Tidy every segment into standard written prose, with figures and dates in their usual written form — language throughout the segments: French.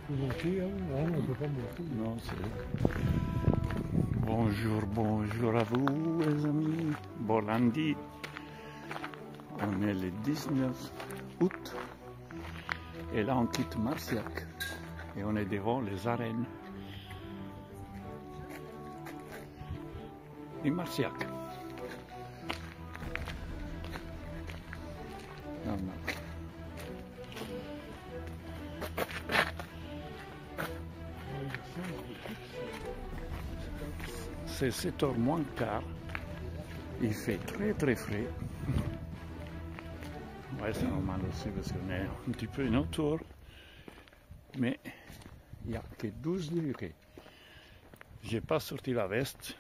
Faut monter, hein? Ah, on ne peut pas monter. Non, c'est... Bonjour, bonjour à vous les amis. Bon lundi. On est le 19 août. Et là on quitte Marciac. Et on est devant les arènes. Et Marciac. Normal. C'est 7h moins quart. Il fait très frais. Ouais, c'est normal aussi parce qu'on est un petit peu une autour. Mais il n'y a que 12 degrés. J'ai pas sorti la veste.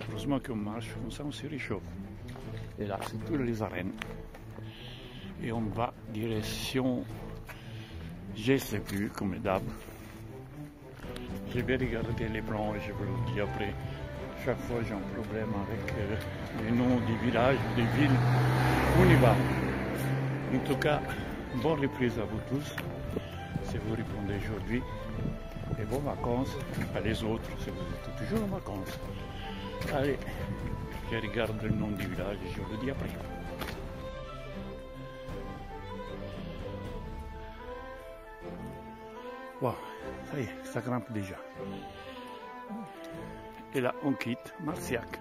Heureusement qu'on marche, comme ça on se réchauffe. Et là, c'est toutes les arènes. Et on va direction, je sais plus, comme d'hab. Je vais regarder les plans et je vous le dis après. Chaque fois j'ai un problème avec les noms des villages, des villes. On y va. En tout cas, bonne reprise à vous tous. Si vous répondez aujourd'hui. Et bonnes vacances à les autres, si vous êtes toujours en vacances. Allez, je regarde le nom du village et je vous le dis après. Wow, ça y est, ça grimpe déjà. Et là, on quitte Marciac.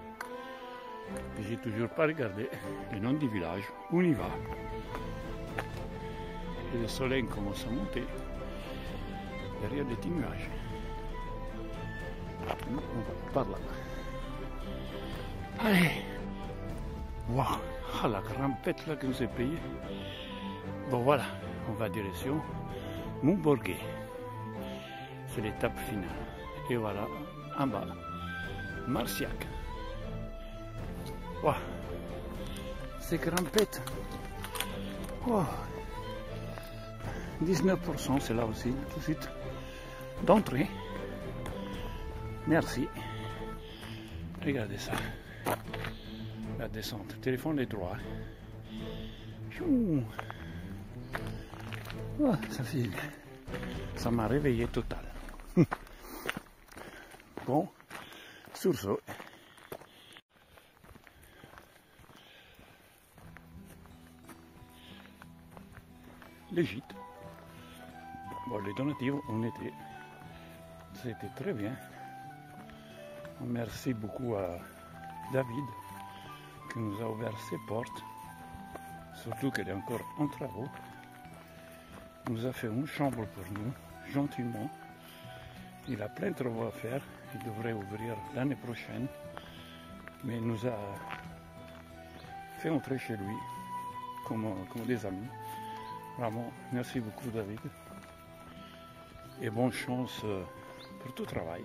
J'ai toujours pas regardé le nom du village. On y va. Et le soleil commence à monter derrière des petits nuages. On va par là. Allez. Waouh, ah, la grimpette là que nous est payée. Bon voilà, on va direction Montborguet. C'est l'étape finale. Et voilà, en bas, Marciac. Waouh, ces grimpettes. Wow. 19%, c'est là aussi, tout de suite. D'entrée. Merci. Regardez ça. La descente. Le téléphone est droit. Oh, ça m'a réveillé total. Bon, sur ce. Le gîte. Bon, les donatives, c'était très bien. Merci beaucoup à David qui nous a ouvert ses portes, surtout qu'elle est encore en travaux. Il nous a fait une chambre pour nous, gentiment. Il a plein de travaux à faire, il devrait ouvrir l'année prochaine, mais il nous a fait entrer chez lui comme des amis. Vraiment, merci beaucoup David. Et bonne chance pour tout travail.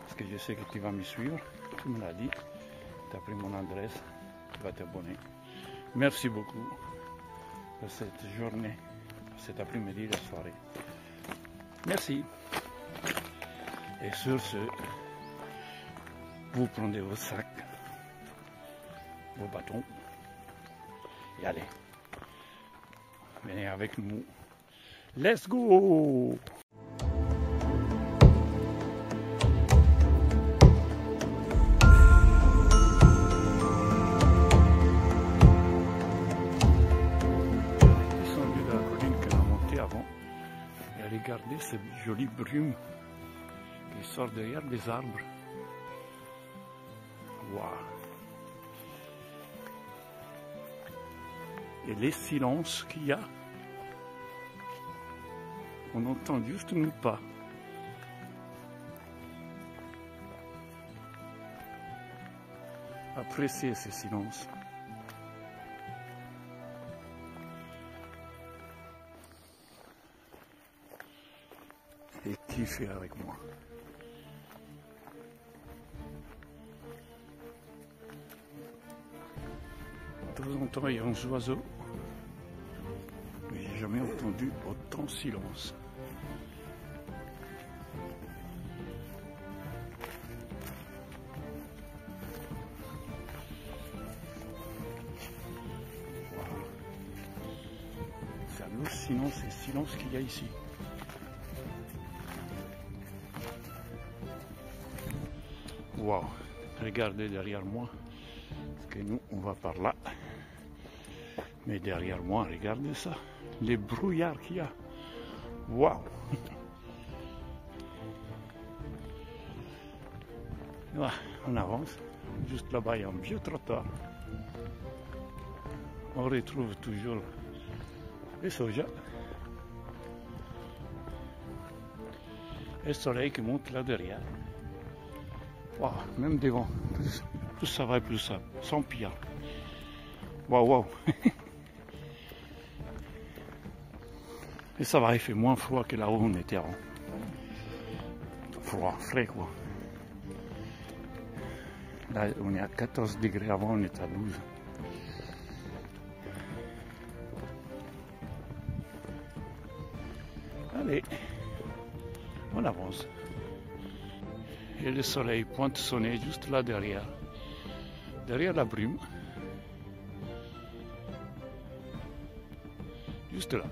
Parce que je sais que tu vas me suivre. Tu me l'as dit. Tu as pris mon adresse. Tu vas t'abonner. Merci beaucoup pour cette journée, cet après-midi, la soirée. Merci. Et sur ce, vous prenez vos sacs, vos bâtons. Et allez. Venez avec nous. Let's go! Descendu de la colline qu'on a montée avant. Et regardez cette jolie brume qui sort derrière des arbres. Waouh! Et les silences qu'il y a. On entend juste nos pas. Appréciez ces silences. Et kiffez avec moi. De temps en temps, il y a un oiseau. Mais j'ai jamais entendu autant de silence. C'est hallucinant ces silences qu'il y a ici. Waouh, regardez derrière moi, parce que nous on va par là. Mais derrière moi, regardez ça, les brouillards qu'il y a. Waouh. Voilà, on avance. Juste là-bas, il y a un vieux trottoir. On retrouve toujours les soja. Et le soleil qui monte là derrière. Wow, même devant. Plus ça va et plus ça s'empire. Waouh, waouh. Et ça va, il fait moins froid que là où on était avant. Froid, frais quoi. Là, on est à 14 degrés, avant on était à 12. Allez, on avance. Et le soleil pointe son nez juste là derrière la brume. Juste là.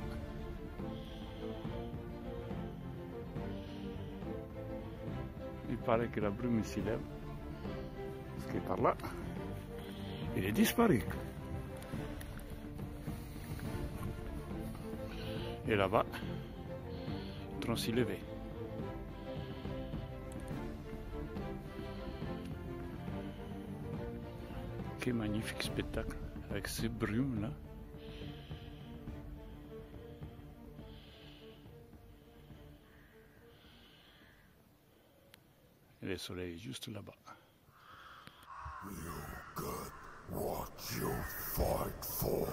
Il paraît que la brume s'y lève. Parce que par là, il est disparu. Et là-bas, il train de s'y lever. Quel magnifique spectacle avec ces brumes là. Et le soleil est juste là-bas. You got what you fight for.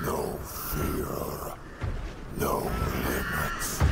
No fear, no limits.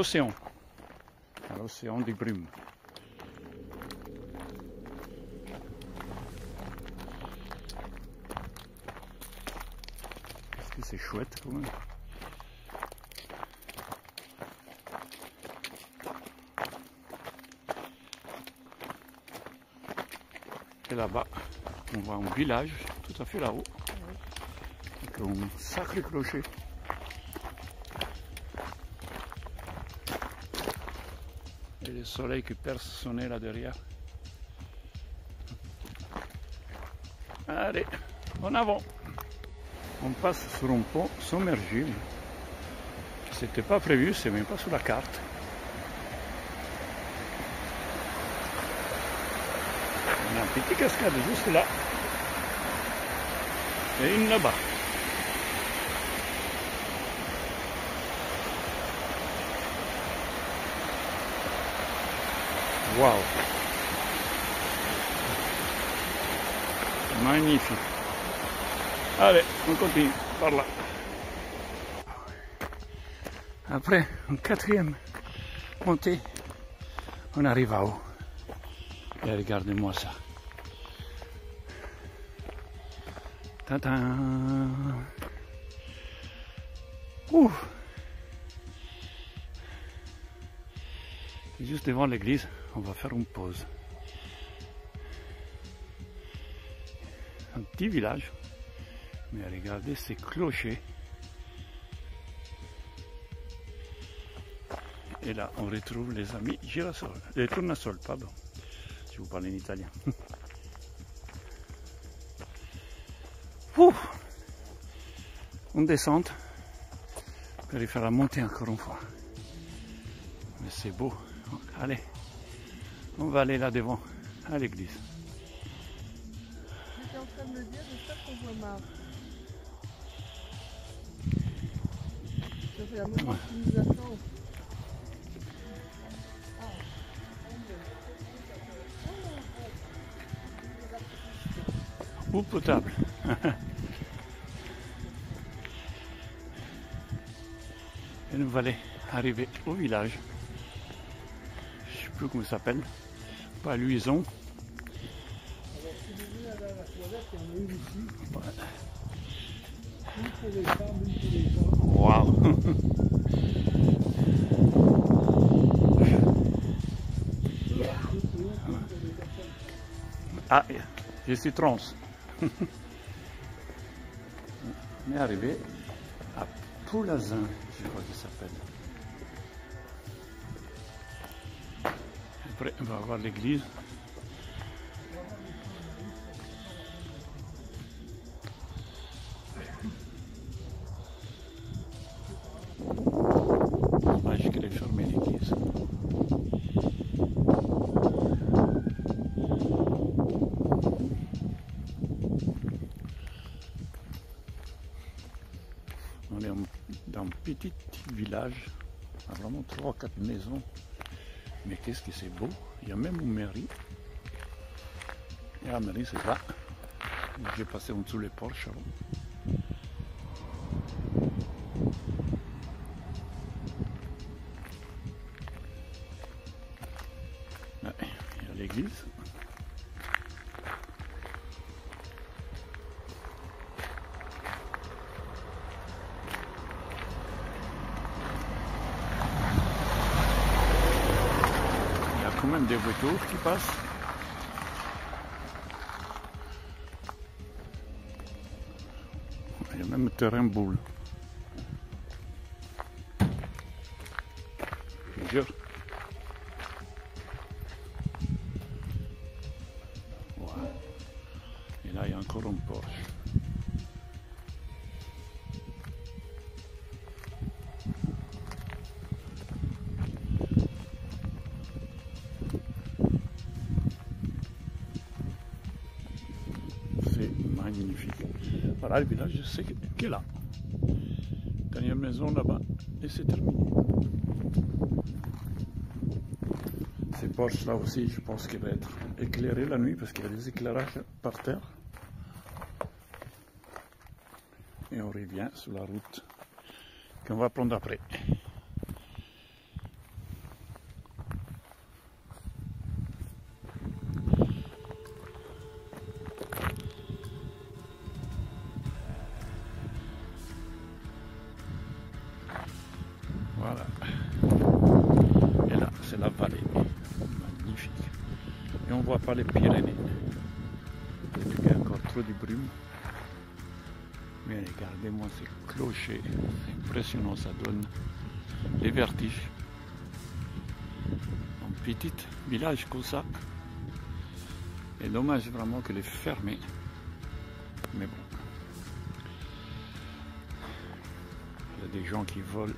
l'océan. À l'océan des brumes. Qu'est-ce que c'est chouette quand même. Et là-bas, on voit un village tout à fait là-haut. Avec un sacré clocher. Et le soleil qui perce son nez là derrière. Allez, en avant. On passe sur un pont submergible. C'était pas prévu, c'est même pas sur la carte. On a une petite cascade juste là. Et une là-bas. Waouh! Magnifique. Allez, on continue par là. Après une quatrième montée, on arrive à haut. Et regardez-moi ça. Tadam! Ouh! Et juste devant l'église, on va faire une pause. Un petit village, mais regardez ces clochers. Et là, on retrouve les amis girasol, les tournesols, pardon, si vous parlez en italien. Ouh, on descend pour y faire la montée encore une fois. Mais c'est beau. Allez, on va aller là devant, à l'église. J'étais en train de me dire, j'espère qu'on voit Marc. Ça fait un moment qu'il nous attend. Eau potable. Et nous allons arriver au village. Je ne sais plus comment ça s'appelle. Pas Luison. Alors, si vous venez à la toilette, il y en a une ici. Ouais. Une pour les femmes, une pour les hommes. Waouh! Ah, je suis trans. On est arrivé à Poulazin, je crois qu'il s'appelle. Après, on va voir l'église. Dommage qu'elle ait fermé l'église. On est dans un petit village, à vraiment 3 ou 4 maisons. Mais qu'est-ce que c'est beau! Il y a même une mairie. Et la mairie, c'est là. J'ai passé en dessous les porches avant. Ouais, il y a l'église. Il y a quand même des voitures qui passent. Il y a même un terrain boule. Je jure. Wow. Et là, il y a encore un Porsche. C'est magnifique. Voilà le village, je sais qu'il est là. Dernière maison là-bas et c'est terminé. Ces porches là aussi, je pense qu'il va être éclairé la nuit parce qu'il y a des éclairages par terre. Et on revient sur la route qu'on va prendre après. Et on ne voit pas les Pyrénées. Parce qu'il y a encore trop de brume. Mais regardez-moi ces clochers. C'est impressionnant, ça donne des vertiges. Un petit village comme ça. Et dommage vraiment qu'il est fermé. Mais bon. Il y a des gens qui volent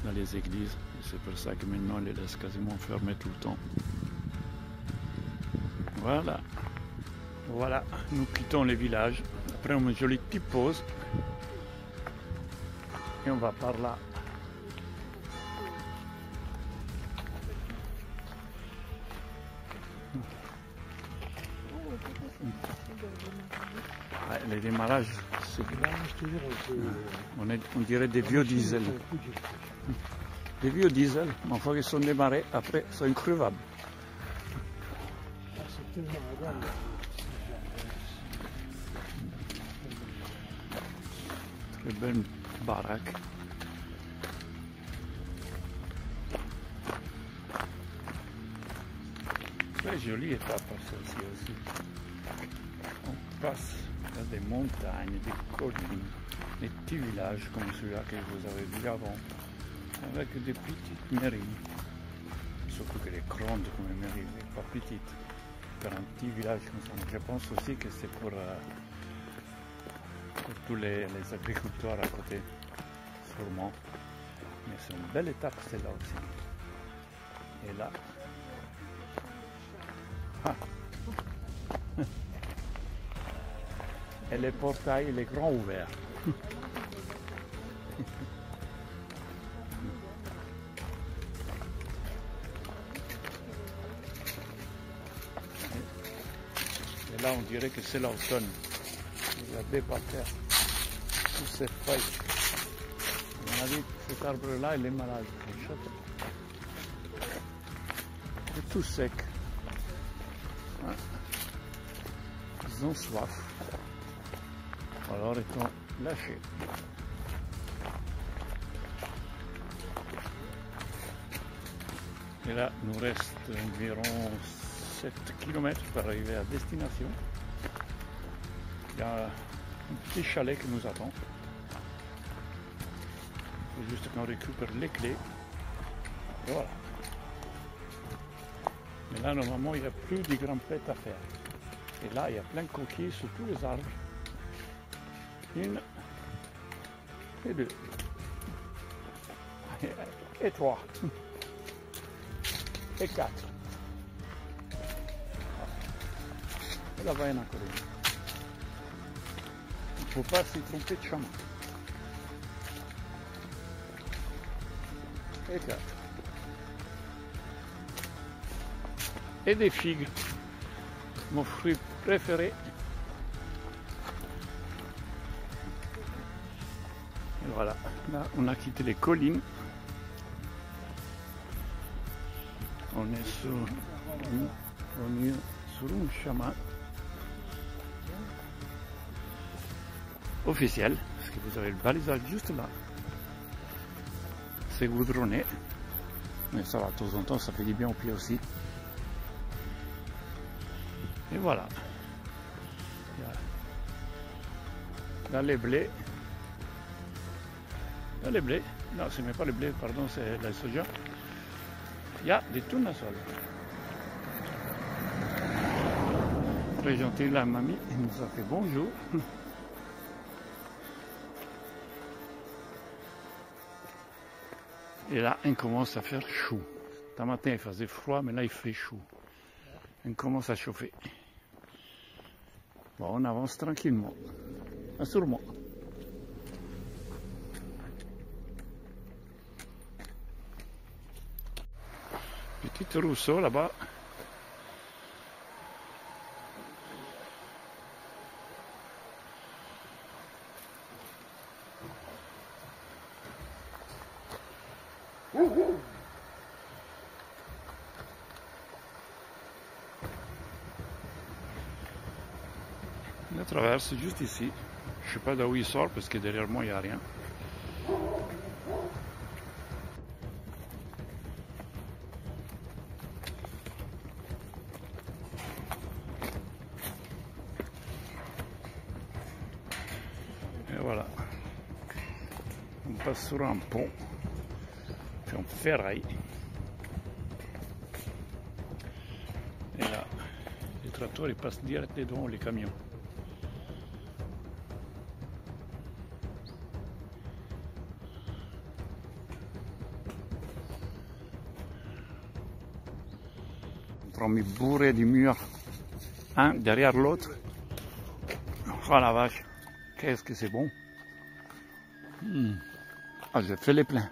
dans les églises. C'est pour ça que maintenant on les laisse quasiment fermés tout le temps. Voilà. Voilà, nous quittons le village. Après une jolie petite pause. Et on va par là. Ouais, les démarrages, c'est on dirait des vieux diesel. Des vieux diesel, mais une fois qu'ils sont démarrés, après, ils sont increvables. Très belle baraque. Très jolie étape celle-ci aussi. On passe dans des montagnes, des collines, des petits villages comme celui-là que vous avez vu avant, avec des petites mairies. Surtout que les grandes comme les mairies, mais pas petites. Pour un petit village comme ça. Je pense aussi que c'est pour tous les agriculteurs à côté, sûrement. Mais c'est une belle étape celle-là aussi. Et là, et les portails, les grands ouverts. Et là, on dirait que c'est l'automne. Regardez par terre, toutes ces feuilles. On a dit que cet arbre-là, il est malade. C'est tout sec. Ouais. Ils ont soif. Alors ils sont lâchés. Et là, il nous reste environ 7 km pour arriver à destination. Il y a un petit chalet qui nous attend. Il faut juste qu'on récupère les clés. Et voilà. Mais là, normalement, il n'y a plus de grimpettes à faire. Et là, il y a plein de coquilles sur tous les arbres. Une et deux. Et trois. Et quatre. Et là-bas, il y en a encore une. Il ne faut pas s'y tromper de chemin. Et quatre. Et des figues. Mon fruit préféré. Et voilà, là on a quitté les collines. On est sur un chemin officiel, parce que vous avez le balisage juste là. C'est goudronné, mais ça va, de temps en temps ça fait du bien aux pieds aussi. Et voilà. Dans les blés. Dans les blés. Non, ce n'est pas les blés, pardon, c'est la soja. Il y a des tournesols. Très gentil, la mamie nous a fait bonjour. Et là, on commence à faire chaud. Ce matin, il faisait froid, mais là, il fait chaud. On commence à chauffer. Bon, on avance tranquillement. Sûrement. Petit ruisseau là-bas. On traverse juste ici. Je ne sais pas d'où il sort parce que derrière moi il n'y a rien. passe sur un pont, puis on ferraille. Et là, les trottoirs ils passent direct devant les camions. On mis bourré du mur, un derrière l'autre. Oh la vache, qu'est-ce que c'est bon. Ah, j'ai fait les pleins.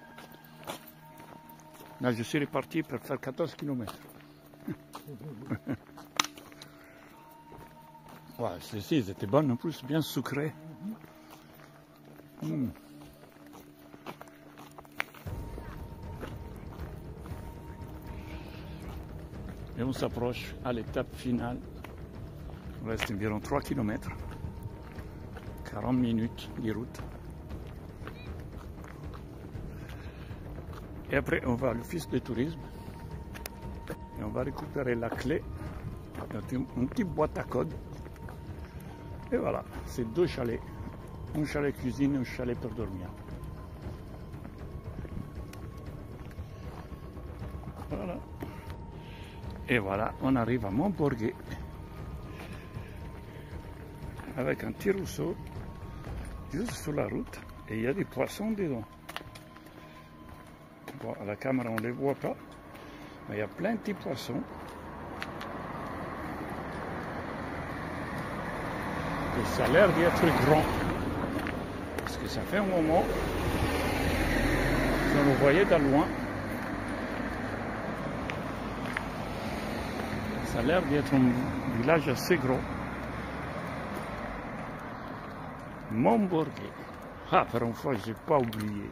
Là, je suis reparti pour faire 14 km. Ouais, ceci, c'était bon en plus, bien sucré. Et on s'approche à l'étape finale. Il reste environ 3 km. 40 minutes de route. Et après, on va à l'office de tourisme. Et on va récupérer la clé. Une petite boîte à code. Et voilà, c'est 2 chalets. Un chalet cuisine et un chalet pour dormir. Voilà. Et voilà, on arrive à Montborguet. Avec un petit ruisseau, juste sur la route. Et il y a des poissons dedans. Bon, à la caméra, on ne les voit pas. Mais il y a plein de petits poissons. Et ça a l'air d'être grand. Parce que ça fait un moment qu'on le voyait de loin. Ça a l'air d'être un village assez gros. Montborguet. Ah, pour une fois, je n'ai pas oublié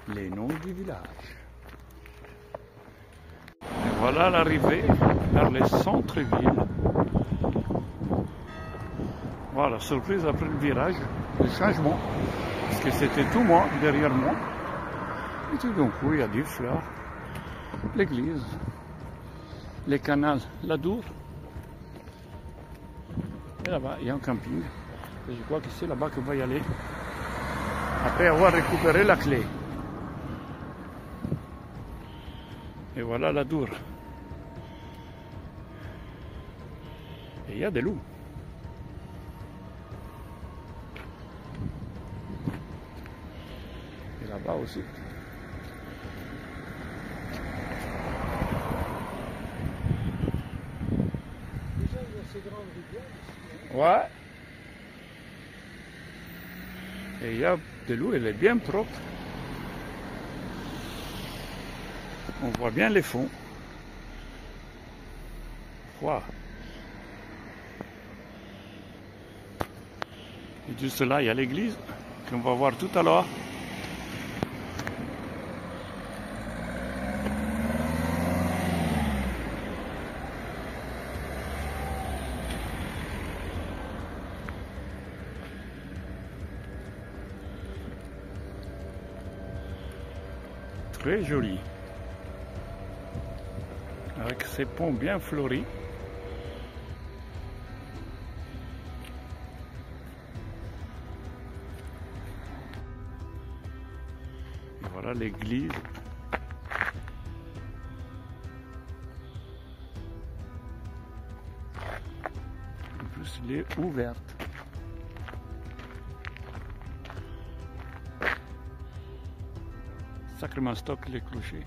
les noms du village. Et voilà l'arrivée vers le centre-ville. Voilà, surprise après le virage, le changement. Parce que c'était tout moi, derrière moi. Et tout d'un coup, il y a des fleurs, l'église, les canals, la Dour. Et là-bas, il y a un camping. Et je crois que c'est là-bas qu'on va y aller. Après avoir récupéré la clé. Et voilà la Dour. Et il y a des loups. Et là-bas aussi. Déjà, il y a ces grandes rivières ici. Ouais. Et il y a de l'eau, elle est bien propre. On voit bien les fonds. Wow. Et juste là, il y a l'église qu'on va voir tout à l'heure. Très joli. Avec ces ponts bien fleuris. Et voilà l'église. En plus, elle est ouverte. Sacrément stock les clochers.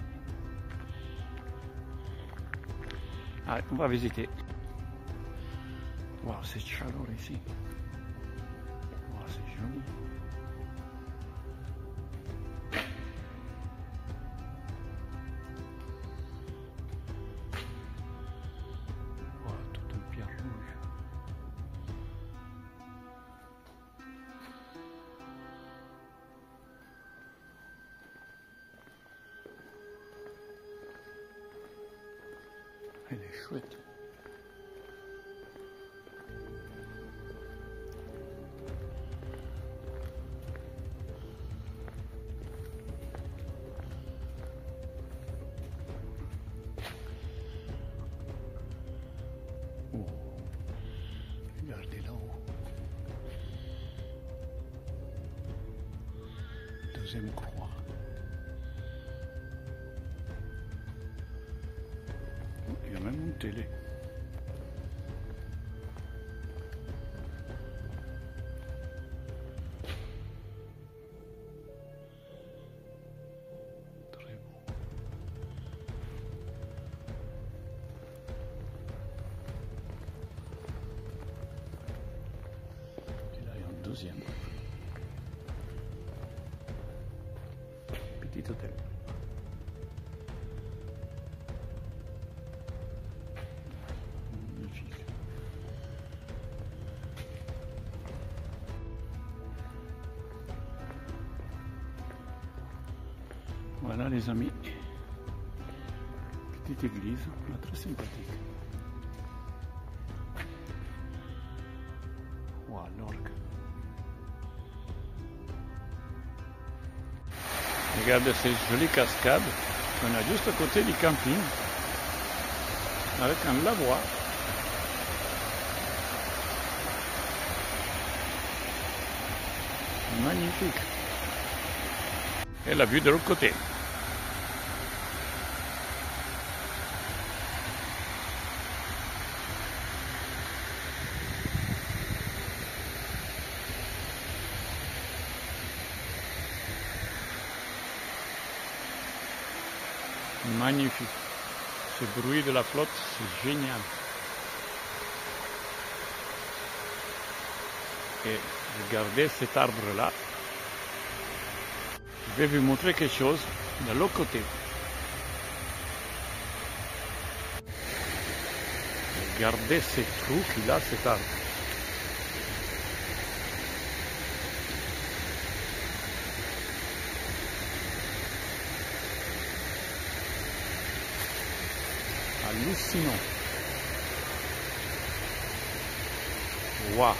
Allez, on va visiter. Wow, c'est chaleur ici. Wow, c'est joli. Wow, toute une pierre rouge. Elle est chouette. Oh, regardez là-haut. Deuxième croix. télé. Très beau. Et là, il y a un deuxième. Petit hôtel. Magnifique. Voilà les amis. Petite église, très sympathique. Wow, l'orgue. Regardez ces jolies cascades qu'on a juste à côté du camping, avec un lavoir. Magnifique. Et la vue de l'autre côté. Magnifique. Ce bruit de la flotte, c'est génial. Et regardez cet arbre-là. Je vais vous montrer quelque chose de l'autre côté. Regardez ces trous qu'il a, cet arbre. Hallucinant. Waouh.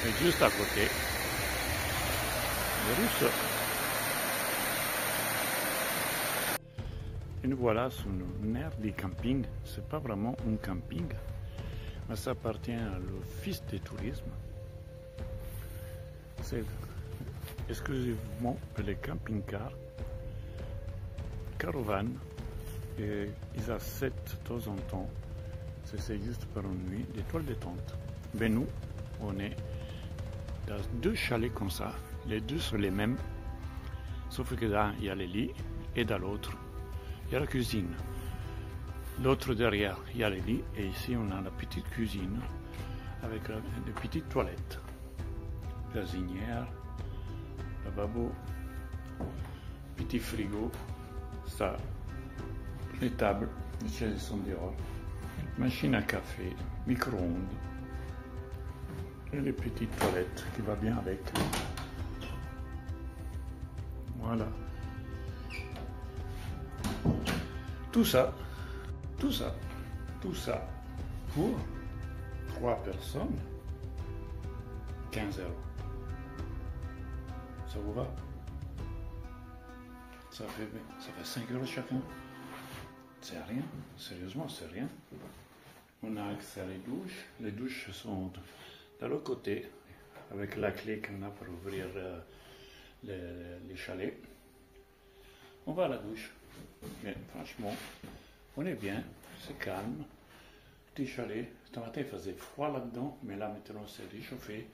Et juste à côté, le ruisseau. Et nous voilà sur une aire de camping. C'est pas vraiment un camping, mais ça appartient à l'office de tourisme. C'est exclusivement pour les camping-cars, caravanes, et ils acceptent de temps en temps, c'est juste pour une nuit, des toiles de tente. Mais nous, on est dans deux chalets comme ça, les deux sont les mêmes, sauf que là, il y a les lits, et dans l'autre, il y a la cuisine. L'autre derrière, il y a les lits, et ici, on a la petite cuisine, avec des petites toilettes, gazinière, lavabo, petit frigo, ça, les tables, les chaises sont dehors, machine à café, micro-ondes, et les petites toilettes qui va bien avec. Voilà. Tout ça pour 3 personnes, 15 €. Ça vous va? Ça fait 5 € chacun. C'est rien, sérieusement, c'est rien. On a accès à les douches. Les douches sont de l'autre côté, avec la clé qu'on a pour ouvrir les chalets. On va à la douche. Mais franchement, on est bien, c'est calme. Petit chalet. Ce matin, il faisait froid là-dedans, mais là, maintenant, c'est réchauffé.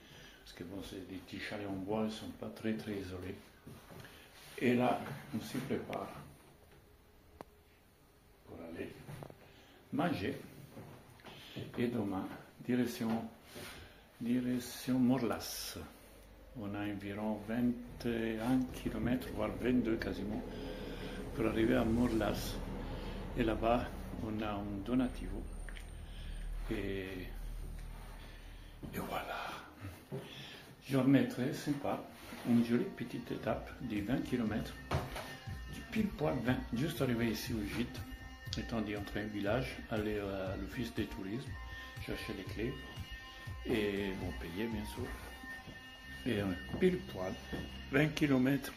Parce que bon, c'est des petits chalets en bois, ils ne sont pas très isolés. Et là, on s'y prépare pour aller manger. Et demain, direction Morlas. On a environ 21 km, voire 22 quasiment, pour arriver à Morlas. Et là-bas, on a un donativo. Et voilà. Journée très sympa, une jolie petite étape de 20 km, du pile poil 20, juste arrivé ici au gîte, étant d'entrer un village, aller à l'office des tourismes, chercher les clés, et bon, payer bien sûr. Et pile poil, 20 km,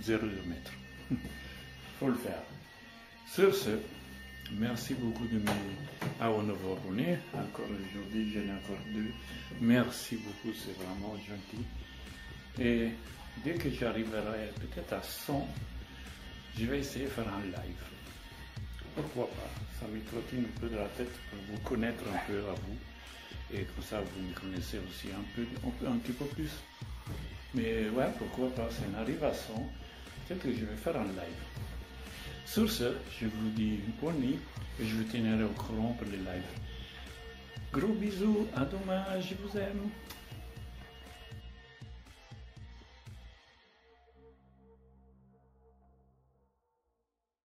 0 km. Faut le faire. Sur ce, merci beaucoup de m'avoir abonné. Encore aujourd'hui, j'en ai encore 2. Merci beaucoup, c'est vraiment gentil. Et dès que j'arriverai peut-être à 100, je vais essayer de faire un live. Pourquoi pas? Ça me trottine un peu de la tête pour vous connaître un peu à vous. Et comme ça, vous me connaissez aussi un petit peu plus. Mais ouais, pourquoi pas? C'est une arrivation. Peut-être que je vais faire un live. Sur ce, je vous dis une bonne nuit et je vous tiendrai au courant pour les lives. Gros bisous, à demain, je vous aime.